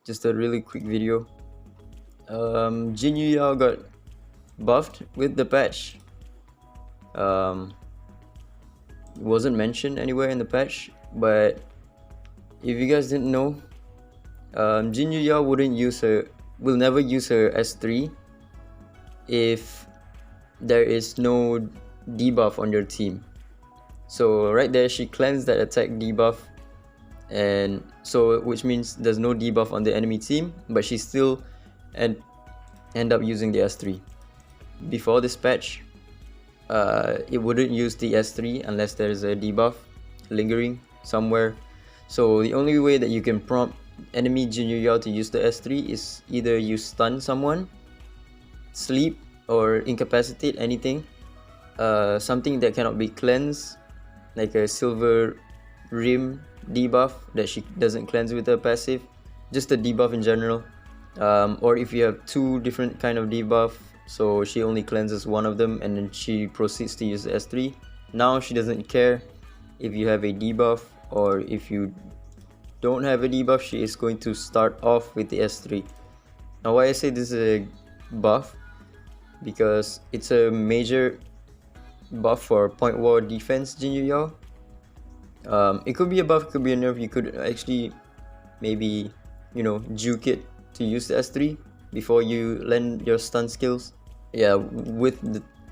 just a really quick video. Jin Yao got buffed with the patch. It wasn't mentioned anywhere in the patch, but if you guys didn't know, Jin Yao will never use her S3 if there is no debuff on your team. So right there, she cleansed that attack debuff, and so which means there's no debuff on the enemy team, but she still end up using the S3. Before this patch, it wouldn't use the S3 unless there's a debuff lingering somewhere. So the only way that you can prompt enemy Jin Yao to use the S3 is either you stun someone, sleep, or incapacitate anything, something that cannot be cleansed, like a silver rim debuff that she doesn't cleanse with her passive, just a debuff in general, or if you have two different kind of debuff, so she only cleanses one of them and then she proceeds to use the S3. Now she doesn't care if you have a debuff or if you don't have a debuff, she is going to start off with the S3. Now why I say this is a buff, because it's a major buff for point war defense Jin Yao. It could be a buff, it could be a nerf. You could actually maybe, juke it to use the S3 before you learn your stun skills. Yeah, with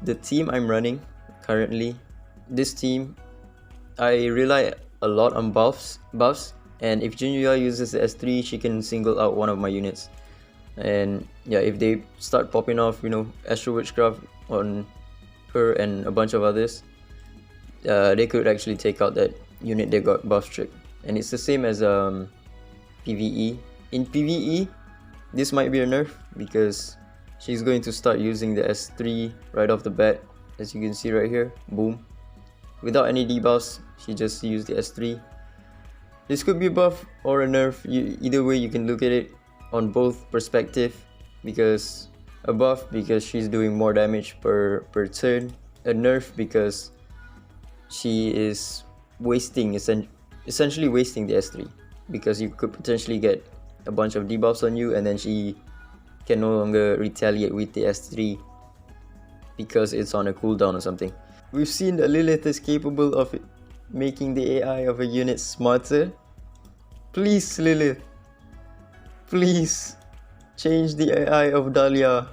the team I'm running currently, this team, I rely a lot on buffs, and if Jin Yao uses the S3, she can single out one of my units. And yeah, if they start popping off, Astro Witchcraft on her and a bunch of others, they could actually take out that unit that got buff stripped. And it's the same as PvE. In PvE, this might be a nerf because she's going to start using the S3 right off the bat, as you can see right here. Boom. Without any debuffs, she just used the S3. This could be a buff or a nerf. Either way, you can look at it on both perspective, because a buff because she's doing more damage per turn, a nerf because she is essentially wasting the S3, because you could potentially get a bunch of debuffs on you and then she can no longer retaliate with the S3 because it's on a cooldown or something. We've seen that Lilith is capable of making the AI of a unit smarter. Please, Lilith, please change the AI of Dahlia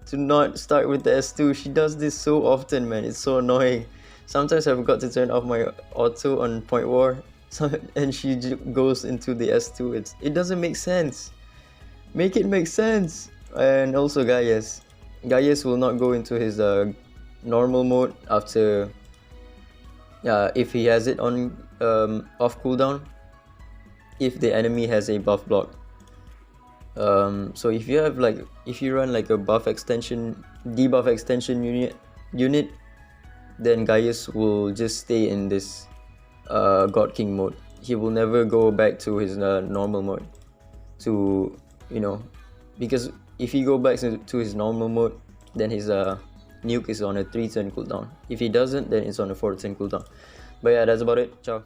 to not start with the S2. She does this so often, man. It's so annoying. Sometimes I forgot to turn off my auto on point war, and she goes into the S2. It doesn't make sense. Make it make sense. And also Ggez. Ggez will not go into his normal mode after if he has it on off cooldown, if the enemy has a buff block. So if you run like a debuff extension unit, then Ggez will just stay in this God King mode. He will never go back to his normal mode, because if he go back to his normal mode, then his nuke is on a 3-turn cooldown. If he doesn't, then it's on a 4-turn cooldown. But yeah, that's about it. Ciao.